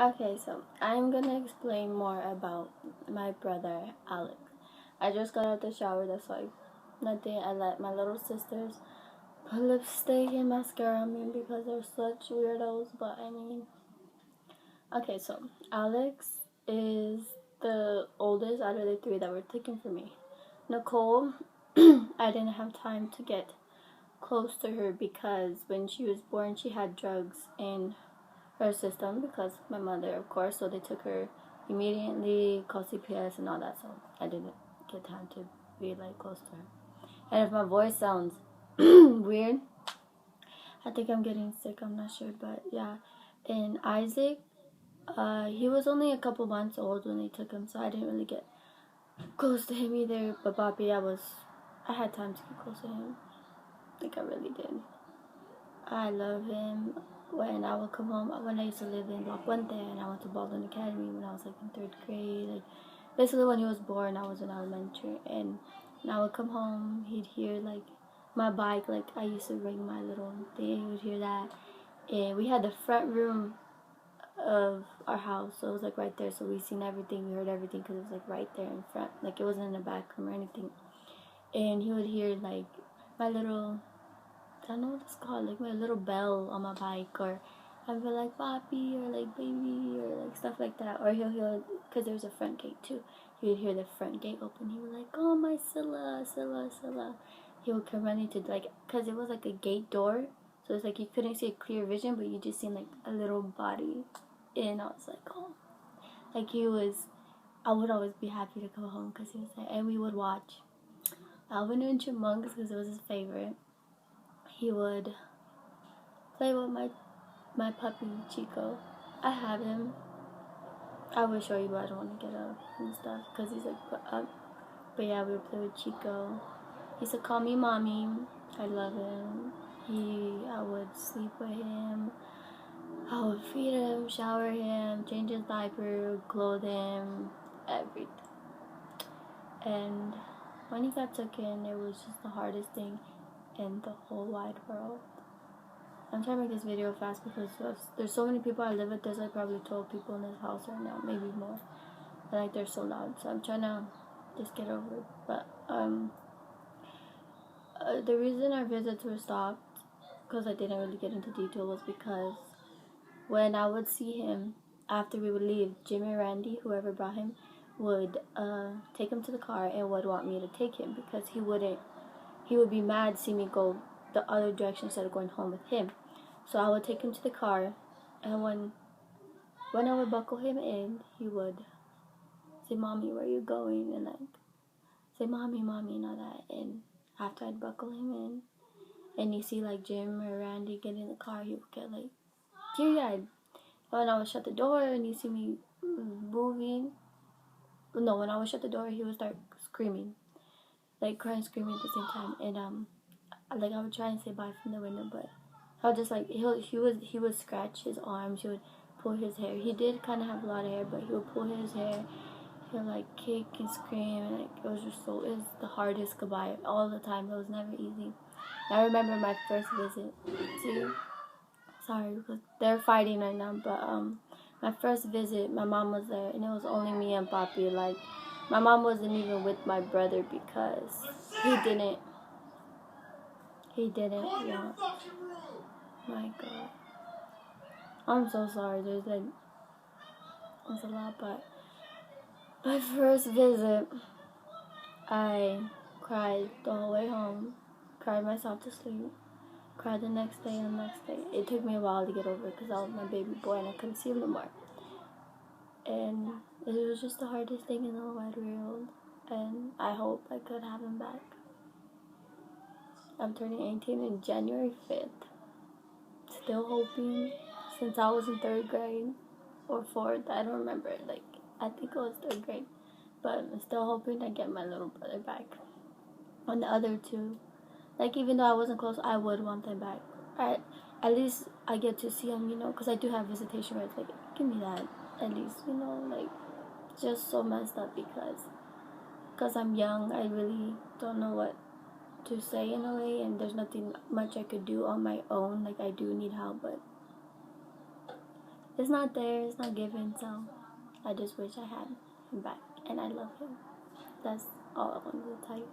Okay, so I'm gonna explain more about my brother Alex. I just got out the shower, that's like nothing. I let my little sisters put lipstick and mascara on me because they're such weirdos, but I mean, okay, so Alex is the oldest out of the three that were taken from me. Nicole, I didn't have time to get close to her because when she was born, she had drugs in her system because my mother, of course, so they took her immediately, called CPS and all that, so I didn't get time to be like close to her. And if my voice sounds weird, I think I'm getting sick, I'm not sure, but yeah. And Isaac, he was only a couple months old when they took him, so I didn't really get close to him either. But Bobby, I had time to get close to him. Like I really did. I love him. When I would come home, when I used to live in Block Puente, and I went to Baldwin Academy when I was like in 3rd grade. Like basically when he was born, I was in elementary, and when I would come home, he'd hear like my bike. Like I used to ring my little thing. He would hear that, and we had the front room of our house, so it was like right there. So we seen everything, we heard everything because it was like right there in front. Like it wasn't in the back room or anything. And he would hear like my little, I don't know what it's called, like my little bell on my bike, or I'd be like Papi, or like baby, or like stuff like that. Or he'll, because there's a front gate too. He would hear the front gate open. He would like, oh my Scylla, Scylla, Scylla. He would come running to like, because it was like a gate door, so it's like you couldn't see a clear vision, but you just seen like a little body. And I was like, oh, like he was. I would always be happy to come home because he was there, and we would watch Alvin and Chipmunks because it was his favorite. He would play with my puppy Chico. I have him. I would show you, but I don't want to get up and stuff because he's like up. But yeah, we would play with Chico. He used to call me mommy. I love him. I would sleep with him. I would feed him, shower him, change his diaper, clothe him, everything. And when he got taken, it was just the hardest thing in the whole wide world. I'm trying to make this video fast because there's so many people I live with. There's like probably 12 people in this house right now, maybe more. And like they're so loud, so I'm trying to just get over it. But the reason our visits were stopped, because I didn't really get into detail, was because when I would see him after we would leave, Jim and Randy, whoever brought him, would take him to the car and would want me to take him because he would be mad to see me go the other direction instead of going home with him. So I would take him to the car, and when I would buckle him in, he would say, "Mommy, where are you going?" And like say, "Mommy, Mommy," and all that. And after I'd buckle him in, and you see like Jim or Randy get in the car, he would get like teary-eyed. When I would shut the door and you see me moving, no, when I would shut the door, he would start screaming, like crying, screaming at the same time. And like I would try and say bye from the window, but I would just like he would scratch his arms, he would pull his hair. He did kind of have a lot of hair, but he would pull his hair. He would like kick and scream, and like it was the hardest goodbye all the time. It was never easy. And I remember my first visit to, sorry because they're fighting right now, but my first visit, my mom was there, and it was only me and Papi. Like my mom wasn't even with my brother because he didn't want. My God, I'm so sorry. There's a lot, but my first visit, I cried the whole way home, cried myself to sleep, cried the next day and the next day. It took me a while to get over it because I was my baby boy and I couldn't see him no more. And it was just the hardest thing in the whole wide world. And I hope I could have him back. I'm turning 18 in January 5th. Still hoping, since I was in 3rd grade or 4th, I don't remember. Like, I think it was 3rd grade. But I'm still hoping I get my little brother back. On the other two, like, even though I wasn't close, I would want them back. At least I get to see them, because I do have visitation rights. Like, give me that, at least, like, just so messed up because I'm young. I really don't know what to say in a way, and there's nothing much I could do on my own. Like, I do need help, but It's not there, it's not given, so I just wish I had him back, and I love him. That's all I wanted to tell you.